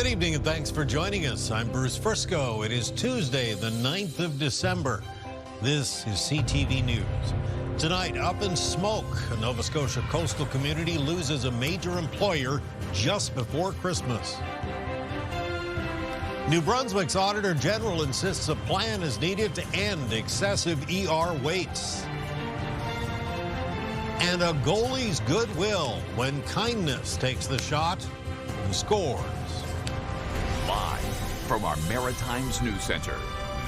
Good evening and thanks for joining us. I'm Bruce Frisco. It is Tuesday, the 9th of December. This is CTV News. Tonight, up in smoke, a Nova Scotia coastal community loses a major employer just before Christmas. New Brunswick's Auditor General insists a plan is needed to end excessive ER waits. And a goalie's goodwill when kindness takes the shot and scores. Live from our Maritimes News Center,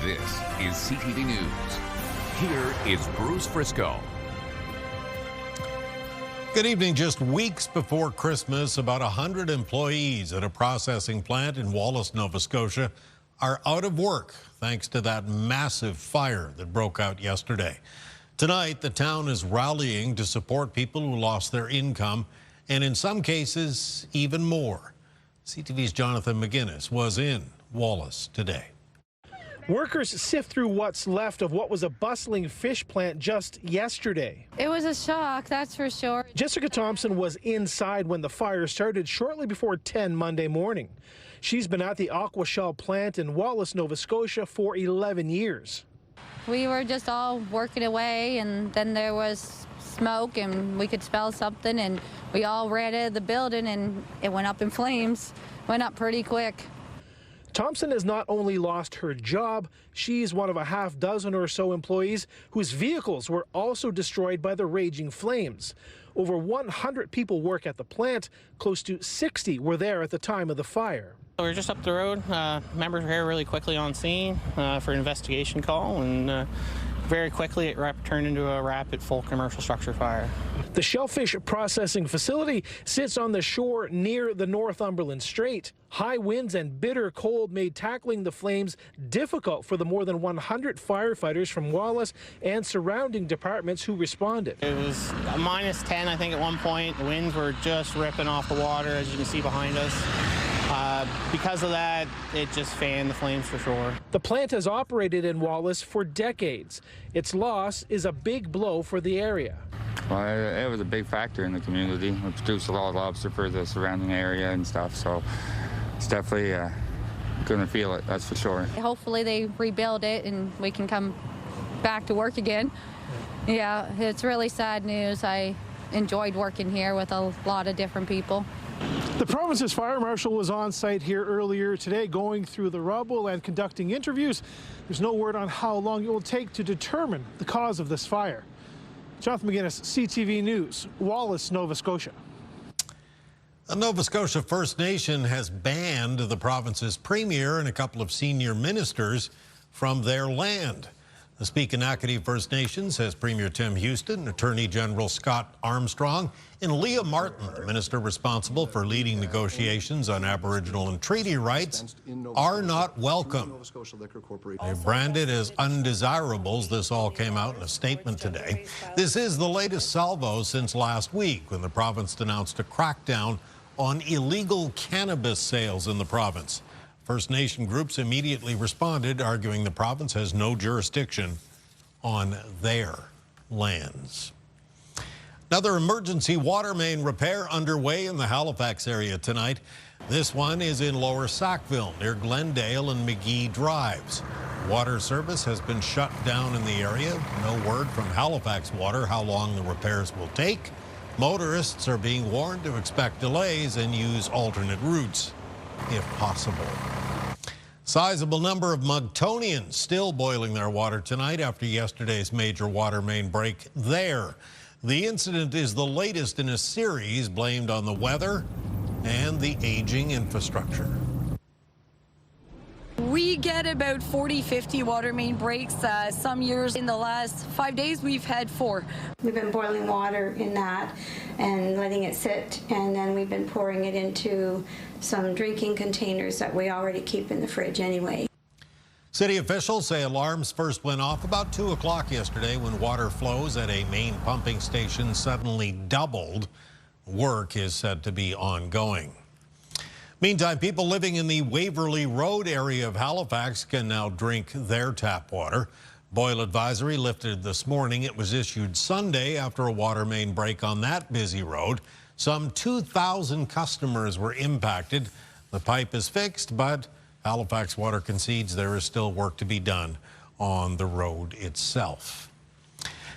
this is CTV News. Here is Bruce Frisco. Good evening. Just weeks before Christmas, about 100 employees at a processing plant in Wallace, Nova Scotia, are out of work thanks to that massive fire that broke out yesterday. Tonight, the town is rallying to support people who lost their income, and in some cases, even more. CTV's Jonathan McGuinness was in Wallace today. Workers sift through what's left of what was a bustling fish plant just yesterday. It was a shock, that's for sure. Jessica Thompson was inside when the fire started shortly before 10 Monday morning. She's been at the Aqua Shell plant in Wallace, Nova Scotia for 11 years. We were just all working away, and then there was smoke and we could smell something, and we all ran out of the building and it went up in flames. Went up pretty quick. Thompson has not only lost her job, she's one of a half dozen or so employees whose vehicles were also destroyed by the raging flames. Over 100 people work at the plant. Close to 60 were there at the time of the fire. We were just up the road. Members were here really quickly on scene for an investigation call, and very quickly it turned into a rapid full commercial structure fire. The shellfish processing facility sits on the shore near the Northumberland Strait. High winds and bitter cold made tackling the flames difficult for the more than 100 firefighters from Wallace and surrounding departments who responded. It was a -10, I think, at one point. The winds were just ripping off the water, as you can see behind us. Because of that, it just fanned the flames for sure. The plant has operated in Wallace for decades. Its loss is a big blow for the area. Well, it was a big factor in the community. We produced a lot of lobster for the surrounding area and stuff, so it's definitely going to feel it, that's for sure. Hopefully they rebuild it and we can come back to work again. Yeah, it's really sad news. I enjoyed working here with a lot of different people. The province's fire marshal was on site here earlier today going through the rubble and conducting interviews. There's no word on how long it will take to determine the cause of this fire. Jonathan McGuinness, CTV News, Wallace, Nova Scotia. The Nova Scotia First Nation has banned the province's premier and a couple of senior ministers from their land. The Speakanakadie First Nation says Premier Tim Houston, Attorney General Scott Armstrong, and Leah Martin, the minister responsible for leading negotiations on Aboriginal and treaty rights, are not welcome. They're branded as undesirables. This all came out in a statement today. This is the latest salvo since last week when the province announced a crackdown on illegal cannabis sales in the province. First Nation groups immediately responded, arguing the province has no jurisdiction on their lands. Another emergency water main repair underway in the Halifax area tonight. This one is in Lower Sackville, near Glendale and McGee Drives. Water service has been shut down in the area. No word from Halifax Water how long the repairs will take. Motorists are being warned to expect delays and use alternate routes if possible. Sizable number of Mugtonians still boiling their water tonight after yesterday's major water main break there. The incident is the latest in a series blamed on the weather and the aging infrastructure. We get about 40-50 water main breaks. Some years in the last 5 days we've had 4. We've been boiling water in that and letting it sit, and then we've been pouring it into some drinking containers that we already keep in the fridge anyway. City officials say alarms first went off about 2 o'clock yesterday when water flows at a main pumping station suddenly doubled. Work is said to be ongoing. Meantime, people living in the Waverley Road area of Halifax can now drink their tap water. Boil advisory lifted this morning. It was issued Sunday after a water main break on that busy road. Some 2,000 customers were impacted. The pipe is fixed, but Halifax Water concedes there is still work to be done on the road itself.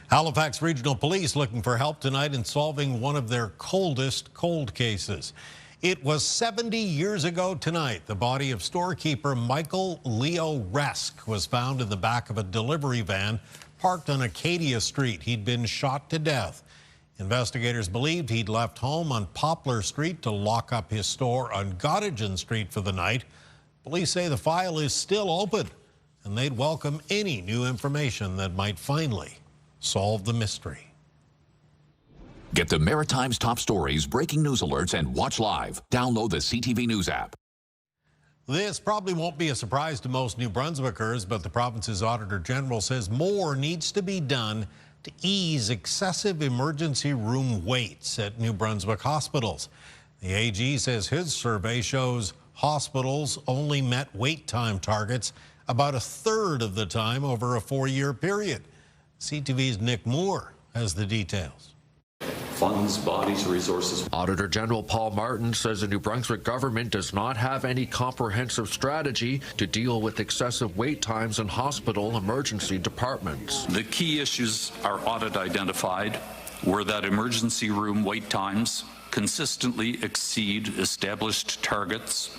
Halifax Regional Police looking for help tonight in solving one of their coldest cold cases. It was 70 years ago tonight. The body of storekeeper Michael Leo Resk was found in the back of a delivery van parked on Acadia Street. He'd been shot to death. Investigators believed he'd left home on Poplar Street to lock up his store on Gottingen Street for the night. Police say the file is still open, and they'd welcome any new information that might finally solve the mystery. Get the Maritimes top stories, breaking news alerts, and watch live. Download the CTV News app. This probably won't be a surprise to most New Brunswickers, but the province's Auditor General says more needs to be done to ease excessive emergency room waits at New Brunswick hospitals. The AG says his survey shows hospitals only met wait time targets about a third of the time over a 4-year period. CTV's Nick Moore has the details. Funds, bodies, resources. Auditor General Paul Martin says the New Brunswick government does not have any comprehensive strategy to deal with excessive wait times in hospital emergency departments. The key issues our audit identified were that emergency room wait times consistently exceed established targets,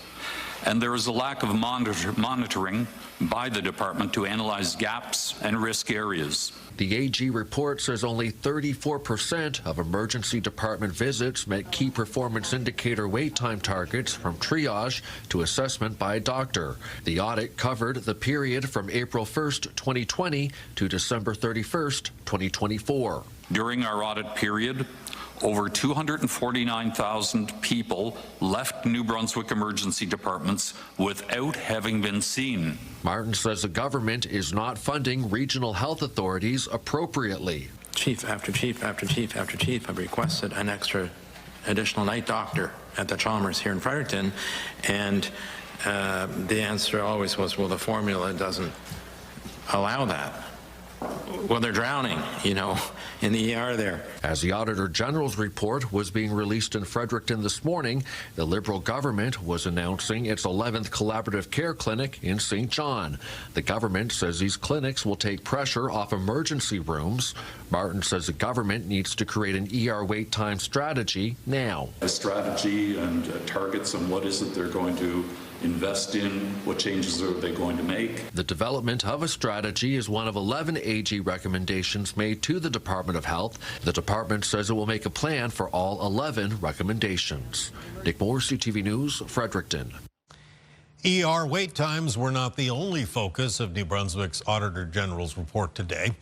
and there is a lack of monitoring by the department to analyze gaps and risk areas. The AG report says only 34% of emergency department visits met key performance indicator wait time targets from triage to assessment by a doctor. The audit covered the period from April 1st, 2020 to December 31st, 2024. During our audit period, over 249,000 people left New Brunswick emergency departments without having been seen. Martin says the government is not funding regional health authorities appropriately. Chief after chief after chief after chief have requested an additional night doctor at the Chalmers here in Fredericton, and the answer always was, well, the formula doesn't allow that. Well, they're drowning, you know, in the ER there. As the Auditor General's report was being released in Fredericton this morning, the Liberal government was announcing its 11th collaborative care clinic in St. John. The government says these clinics will take pressure off emergency rooms. Martin says the government needs to create an ER wait time strategy now. A strategy and targets on what is it they're going to invest in, what changes are they going to make. The development of a strategy is one of 11 AG recommendations made to the Department of Health. The department says it will make a plan for all 11 recommendations. Nick Moore, CTV News, Fredericton. ER wait times were not the only focus of New Brunswick's Auditor General's report today.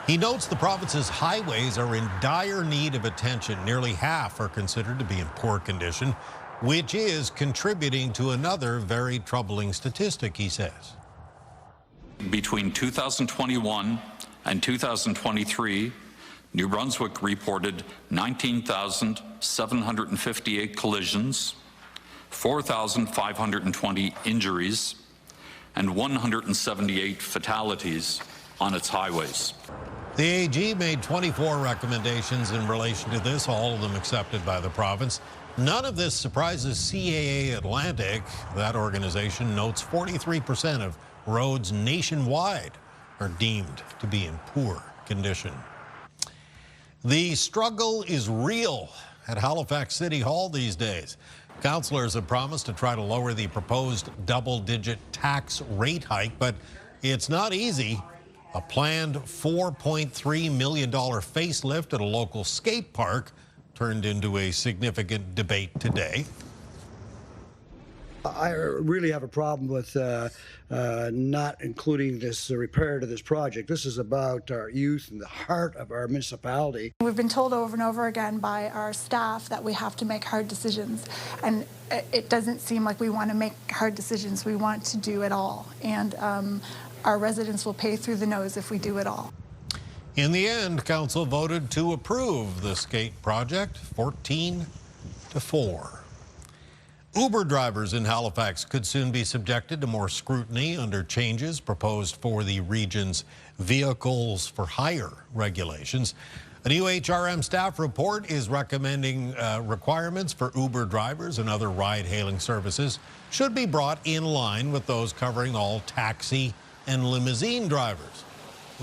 He notes the province's highways are in dire need of attention. Nearly half are considered to be in poor condition, which is contributing to another very troubling statistic, he says. Between 2021 and 2023, New Brunswick reported 19,758 collisions, 4,520 injuries, and 178 fatalities on its highways. The AG made 24 recommendations in relation to this, all of them accepted by the province. None of this surprises CAA Atlantic. That organization notes 43% of roads nationwide are deemed to be in poor condition. The struggle is real at Halifax City Hall these days. Councillors have promised to try to lower the proposed double-digit tax rate hike, but it's not easy. A planned $4.3 million facelift at a local skate park turned into a significant debate today. I really have a problem with not including this repair to this project. This is about our youth and the heart of our municipality. We've been told over and over again by our staff that we have to make hard decisions, and it doesn't seem like we want to make hard decisions. We want to do it all, and our residents will pay through the nose if we do it all. In the end, council voted to approve the skate project 14-4. Uber drivers in Halifax could soon be subjected to more scrutiny under changes proposed for the region's vehicles for hire regulations. A new HRM staff report is recommending requirements for Uber drivers and other ride-hailing services should be brought in line with those covering all taxi and limousine drivers.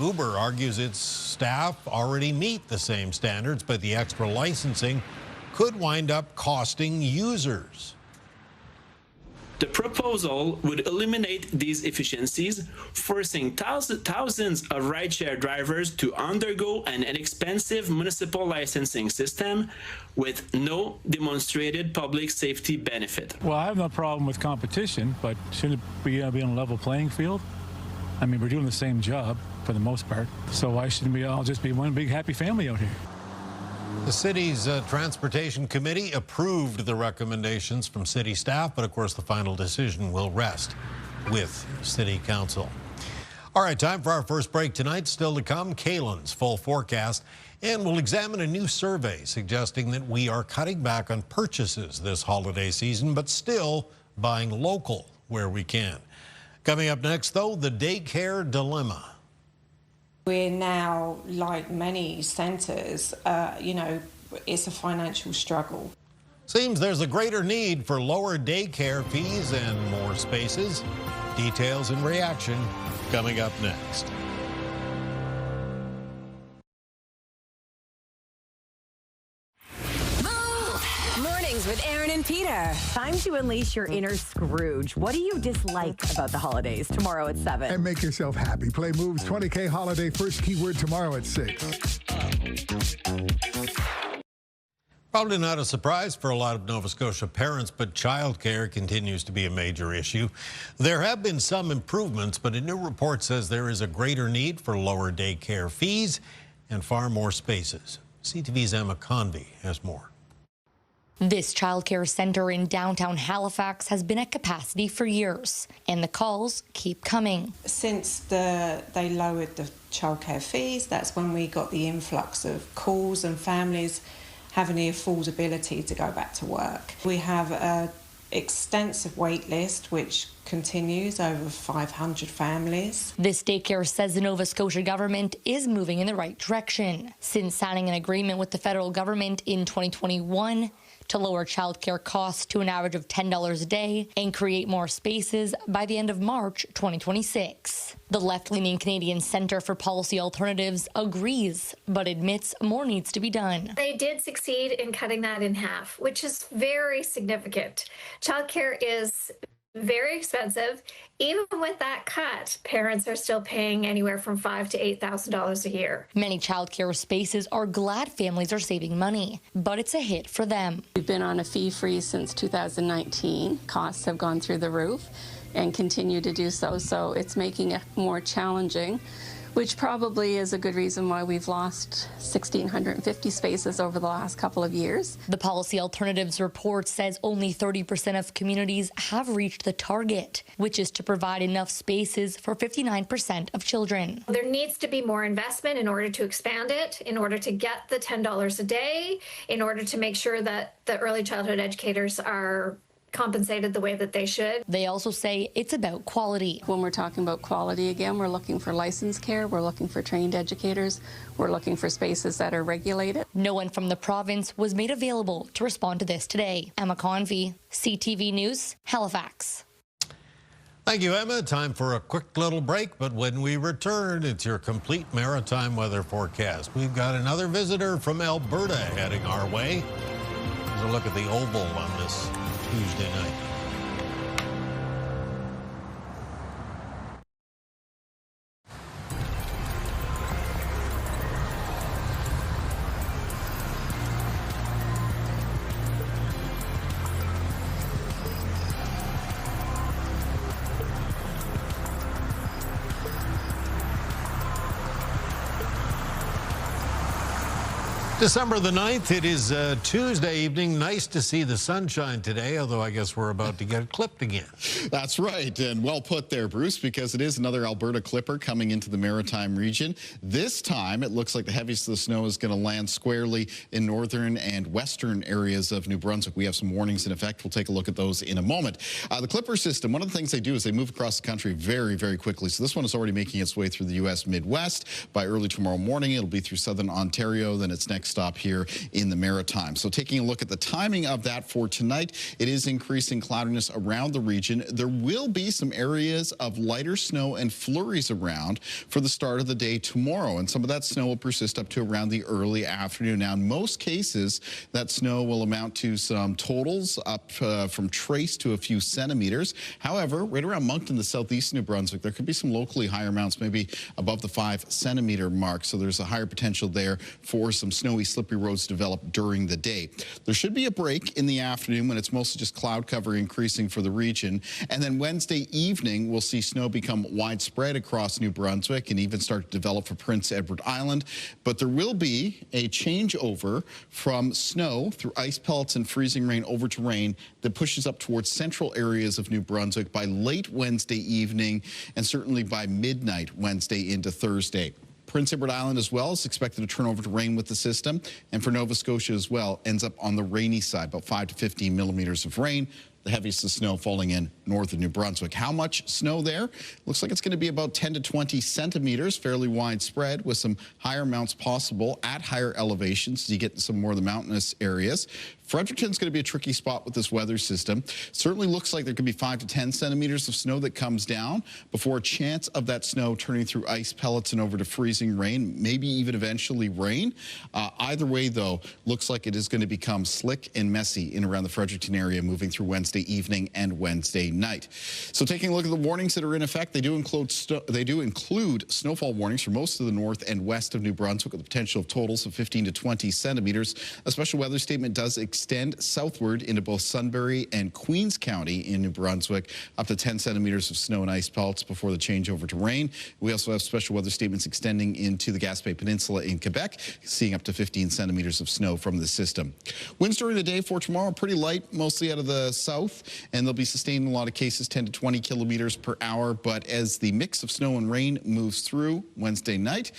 Uber argues its staff already meet the same standards, but the extra licensing could wind up costing users. The proposal would eliminate these efficiencies, forcing thousands of rideshare drivers to undergo an inexpensive municipal licensing system with no demonstrated public safety benefit. Well, I have no problem with competition, but shouldn't it be on a level playing field? I mean, we're doing the same job for the most part, so why shouldn't we all just be one big happy family out here? The city's transportation committee approved the recommendations from city staff, but of course the final decision will rest with city council. All right, time for our first break tonight. Still to come, Kaylin's full forecast, and we'll examine a new survey suggesting that we are cutting back on purchases this holiday season, but still buying local where we can. Coming up next, though, the daycare dilemma. We're now, like many centres, it's a financial struggle. Seems there's a greater need for lower daycare fees and more spaces. Details and reaction coming up next. Mornings with Aaron and Peter. Time to unleash your inner Scrooge. What do you dislike about the holidays? Tomorrow at 7. And make yourself happy. Play Move's 20K holiday first keyword tomorrow at 6. Probably not a surprise for a lot of Nova Scotia parents, but childcare continues to be a major issue. There have been some improvements, but a new report says there is a greater need for lower daycare fees and far more spaces. CTV's Emma Convey has more. This childcare center in downtown Halifax has been at capacity for years, and the calls keep coming. Since they lowered the childcare fees, that's when we got the influx of calls and families having the affordability to go back to work. We have an extensive wait list which continues, over 500 families. This daycare says the Nova Scotia government is moving in the right direction. Since signing an agreement with the federal government in 2021 to lower childcare costs to an average of $10 a day and create more spaces by the end of March 2026. The left-leaning Canadian Centre for Policy Alternatives agrees, but admits more needs to be done. They did succeed in cutting that in half, which is very significant. Childcare is very expensive. Even with that cut, parents are still paying anywhere from $5,000 to $8,000 a year. Many childcare spaces are glad families are saving money, but it's a hit for them. We've been on a fee freeze since 2019. Costs have gone through the roof and continue to do so, so it's making it more challenging, which probably is a good reason why we've lost 1,650 spaces over the last couple of years. The Policy Alternatives report says only 30% of communities have reached the target, which is to provide enough spaces for 59% of children. There needs to be more investment in order to expand it, in order to get the $10 a day, in order to make sure that the early childhood educators are compensated the way that they should. They also say it's about quality. When we're talking about quality again, we're looking for licensed care, we're looking for trained educators, we're looking for spaces that are regulated. No one from the province was made available to respond to this today. Emma Convey, CTV News, Halifax. Thank you, Emma. Time for a quick little break, but when we return, it's your complete maritime weather forecast. We've got another visitor from Alberta heading our way. Here's a look at the Oval on this Tuesday night. December the 9th, it is Tuesday evening. Nice to see the sunshine today, although I guess we're about to get it clipped again. That's right, and well put there, Bruce, because it is another Alberta clipper coming into the Maritime region. This time, it looks like the heaviest of the snow is going to land squarely in northern and western areas of New Brunswick. We have some warnings in effect. We'll take a look at those in a moment. The clipper system, one of the things they do is they move across the country very, very quickly. So this one is already making its way through the U.S. Midwest. By early tomorrow morning, it'll be through southern Ontario, then its next stop here in the Maritimes. So taking a look at the timing of that for tonight, it is increasing cloudiness around the region. There will be some areas of lighter snow and flurries around for the start of the day tomorrow, and some of that snow will persist up to around the early afternoon. Now, in most cases, that snow will amount to some totals up from trace to a few centimeters. However, right around Moncton, the southeast New Brunswick, there could be some locally higher amounts, maybe above the 5-centimeter mark. So there's a higher potential there for some snowy, slippery roads to develop during the day. There should be a break in the afternoon when it's mostly just cloud cover increasing for the region. And then Wednesday evening, we'll see snow become widespread across New Brunswick and even start to develop for Prince Edward Island. But there will be a changeover from snow through ice pellets and freezing rain over to rain that pushes up towards central areas of New Brunswick by late Wednesday evening and certainly by midnight Wednesday into Thursday. Prince Edward Island as well is expected to turn over to rain with the system, and for Nova Scotia as well ends up on the rainy side, about 5 to 15 millimeters of rain. The heaviest of snow falling in north of New Brunswick. How much snow there? Looks like it's going to be about 10 to 20 centimeters, fairly widespread, with some higher amounts possible at higher elevations as you get to some more of the mountainous areas. Fredericton's going to be a tricky spot with this weather system. Certainly looks like there could be 5 to 10 centimeters of snow that comes down before a chance of that snow turning through ice pellets and over to freezing rain, maybe even eventually rain. Either way, though, looks like it is going to become slick and messy in around the Fredericton area moving through Wednesday evening and Wednesday night. So taking a look at the warnings that are in effect, they do include snowfall warnings for most of the north and west of New Brunswick with the potential of totals of 15 to 20 centimeters. A special weather statement does extend southward into both Sunbury and Queens County in New Brunswick, up to 10 centimeters of snow and ice pellets before the change over to rain. We also have special weather statements extending into the Gaspé Peninsula in Quebec, seeing up to 15 centimeters of snow from the system. Winds during the day for tomorrow pretty light, mostly out of the south, and they'll be sustained in a lot of cases 10 to 20 kilometers per hour. But as the mix of snow and rain moves through Wednesday night,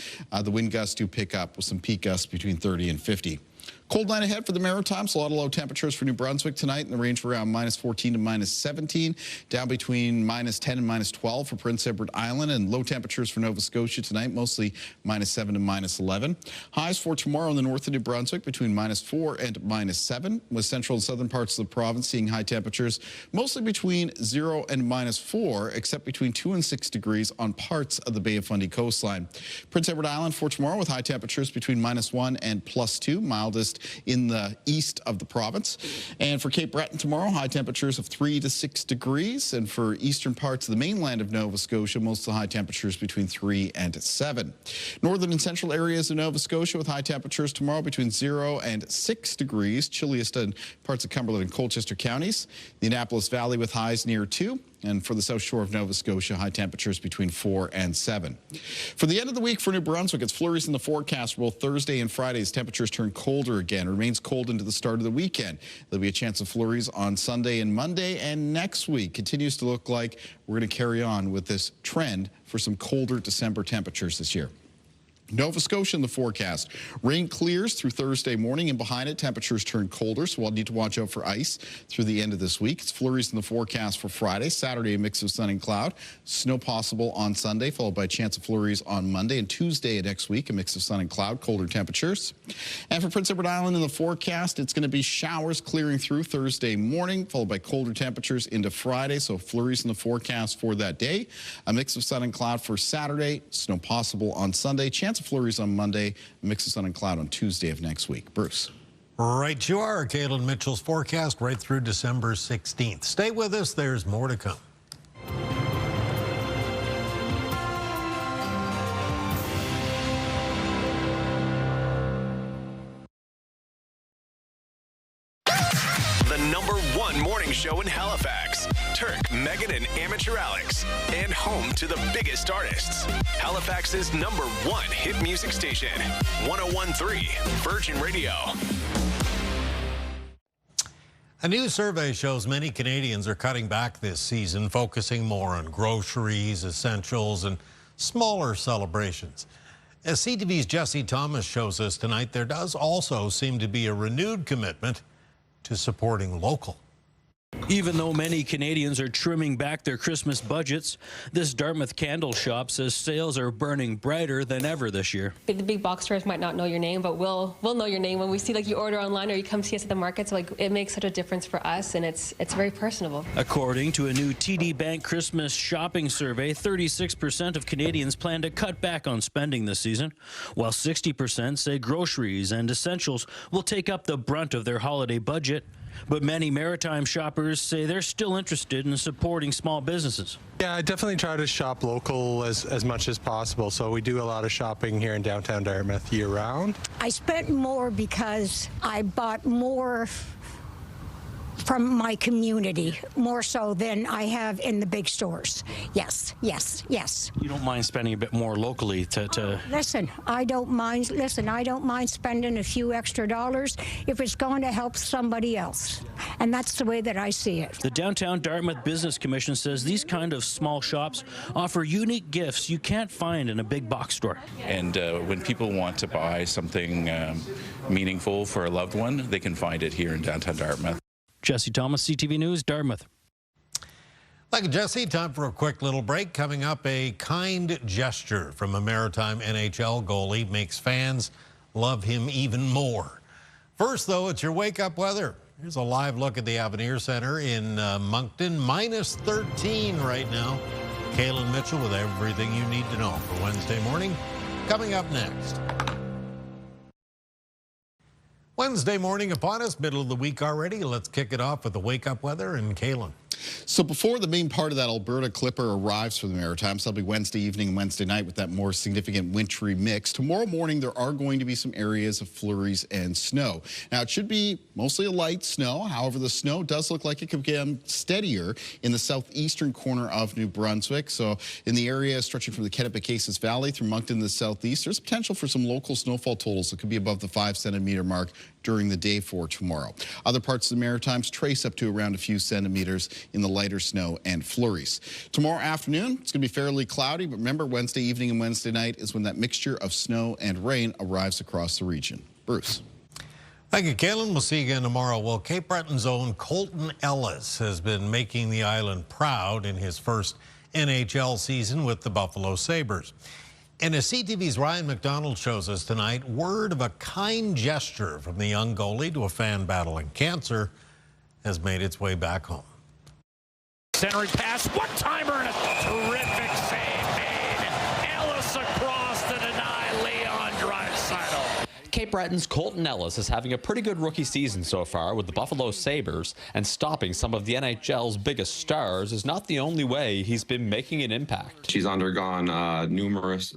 the wind gusts do pick up with some peak gusts between 30 and 50. Cold night ahead for the Maritimes. A lot of low temperatures for New Brunswick tonight in the range of around minus 14 to minus 17. Down between minus 10 and minus 12 for Prince Edward Island. And low temperatures for Nova Scotia tonight, mostly minus 7 to minus 11. Highs for tomorrow in the north of New Brunswick between minus 4 and minus 7. With central and southern parts of the province seeing high temperatures mostly between 0 and minus 4, except between 2 and 6 degrees on parts of the Bay of Fundy coastline. Prince Edward Island for tomorrow with high temperatures between minus 1 and plus 2, mildest in the east of the province. And for Cape Breton tomorrow, high temperatures of 3 to 6 degrees. And for eastern parts of the mainland of Nova Scotia, most of the high temperatures between 3 and 7. Northern and central areas of Nova Scotia with high temperatures tomorrow between 0 and 6 degrees. Chilliest in parts of Cumberland and Colchester counties. The Annapolis Valley with highs near 2. And for the south shore of Nova Scotia, high temperatures between 4 and 7. For the end of the week for New Brunswick, it's flurries in the forecast for both Thursday and Friday as temperatures turn colder again. It remains cold into the start of the weekend. There'll be a chance of flurries on Sunday and Monday, and next week continues to look like we're going to carry on with this trend for some colder December temperatures this year. Nova Scotia in the forecast. Rain clears through Thursday morning, and behind it, temperatures turn colder, so we'll need to watch out for ice through the end of this week. It's flurries in the forecast for Friday. Saturday, a mix of sun and cloud. Snow possible on Sunday, followed by a chance of flurries on Monday. And Tuesday next week, a mix of sun and cloud, colder temperatures. And for Prince Edward Island in the forecast, it's going to be showers clearing through Thursday morning, followed by colder temperatures into Friday. So flurries in the forecast for that day. A mix of sun and cloud for Saturday. Snow possible on Sunday. Chance of flurries on Monday, mix of sun and cloud on Tuesday of next week. Bruce. Right you are. Caitlin Mitchell's forecast right through December 16th. Stay with us. There's more to come. The #1 #1 morning show in Halifax. Turk, Megan, and Amateur Alex. And home to the biggest artists. Halifax's #1 hit music station. 101.3 Virgin Radio. A new survey shows many Canadians are cutting back this season, focusing more on groceries, essentials, and smaller celebrations. As CTV's Jesse Thomas shows us tonight, there does also seem to be a renewed commitment to supporting local. Even though many Canadians are trimming back their Christmas budgets, this Dartmouth candle shop says sales are burning brighter than ever this year. The big box stores might not know your name, but we'll know your name when we see, like, you order online or you come see us at the market. So, like, it makes such a difference for us, and it's very personable. According to a new TD Bank Christmas shopping survey, 36% of Canadians plan to cut back on spending this season, while 60% say groceries and essentials will take up the brunt of their holiday budget. But many Maritime shoppers say they're still interested in supporting small businesses. Yeah, I definitely try to shop local as much as possible. So we do a lot of shopping here in downtown Dartmouth year round. I spent more because I bought more from my community, more so than I have in the big stores. Yes, yes, yes. You don't mind spending a bit more locally to... Listen, I don't mind. Listen, I don't mind spending a few extra dollars if it's going to help somebody else. And that's the way that I see it. The Downtown Dartmouth Business Commission says these kind of small shops offer unique gifts you can't find in a big box store. And when people want to buy something meaningful for a loved one, they can find it here in downtown Dartmouth. Jesse Thomas, CTV News, Dartmouth. Thank you, Jesse. Time for a quick little break. Coming up, a kind gesture from a Maritime NHL goalie makes fans love him even more. First, though, it's your wake-up weather. Here's a live look at the Avenir Center in Moncton. Minus 13 right now. Kaylin Mitchell with everything you need to know for Wednesday morning. Coming up next. Wednesday morning upon us, middle of the week already. Let's kick it off with the wake-up weather and Kaylin. So before the main part of that Alberta Clipper arrives for the Maritimes, that'll be Wednesday evening and Wednesday night with that more significant wintry mix. Tomorrow morning, there are going to be some areas of flurries and snow. Now, it should be mostly a light snow. However, the snow does look like it could get steadier in the southeastern corner of New Brunswick. So in the area stretching from the Kennebecasis Valley through Moncton to the southeast, there's potential for some local snowfall totals that could be above the 5-centimeter mark during the day for tomorrow. Other parts of the Maritimes trace up to around a few centimeters in the lighter snow and flurries. Tomorrow afternoon, it's going to be fairly cloudy, but remember, Wednesday evening and Wednesday night is when that mixture of snow and rain arrives across the region. Bruce. Thank you, Kaylin. We'll see you again tomorrow. Well, Cape Breton's own Colton Ellis has been making the island proud in his first NHL season with the Buffalo Sabres. And as CTV's Ryan McDonald shows us tonight, word of a kind gesture from the young goalie to a fan battling cancer has made its way back home. Centering pass, one-timer, and a terrific save made. Ellis across to deny Leon Draisaitl. Cape Breton's Colton Ellis is having a pretty good rookie season so far with the Buffalo Sabres, and stopping some of the NHL's biggest stars is not the only way he's been making an impact. She's undergone numerous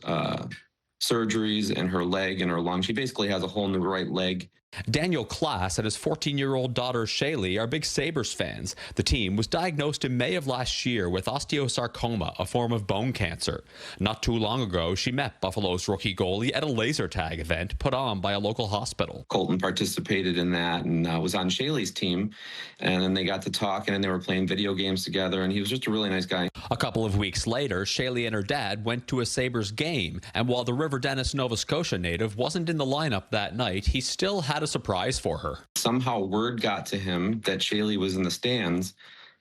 surgeries in her leg and her lung. She basically has a whole new right leg. Daniel Klass and his 14-year-old daughter Shaylee are big Sabres fans. The team was diagnosed in May of last year with osteosarcoma, a form of bone cancer. Not too long ago, she met Buffalo's rookie goalie at a laser tag event put on by a local hospital. Colton participated in that and was on Shaylee's team, and then they got to talking and they were playing video games together, and he was just a really nice guy. A couple of weeks later, Shaylee and her dad went to a Sabres game, and while the River Dennis, Nova Scotia native wasn't in the lineup that night, he still had a surprise for her. Somehow word got to him that Shaylee was in the stands,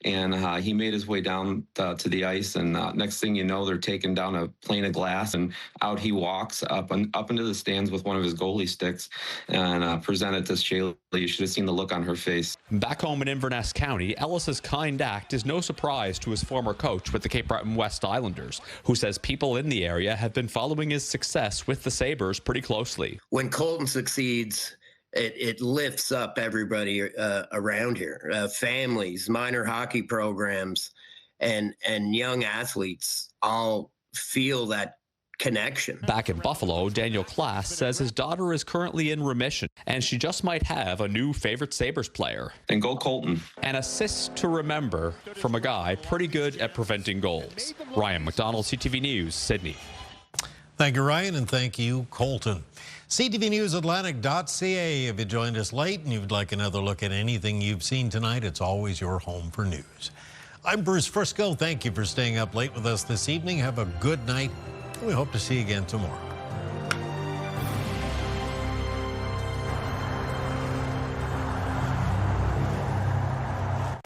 and he made his way down to the ice, and next thing you know, they're taking down a plane of glass, and out he walks up into the stands with one of his goalie sticks and presented to Shaylee. You should have seen the look on her face. Back home in Inverness County, Ellis's kind act is no surprise to his former coach with the Cape Breton West Islanders, who says people in the area have been following his success with the Sabres pretty closely. When Colton succeeds, it lifts up everybody around here, families, minor hockey programs, and young athletes all feel that connection. Back in Buffalo, Daniel Klass says his daughter is currently in remission, and she just might have a new favorite Sabres player. And go Colton. An assist to remember from a guy pretty good at preventing goals. Ryan McDonald, CTV News, Sydney. Thank you, Ryan, and thank you, Colton. CTVNewsAtlantic.ca. If you joined us late and you'd like another look at anything you've seen tonight, it's always your home for news. I'm Bruce Frisco. Thank you for staying up late with us this evening. Have a good night. We hope to see you again tomorrow.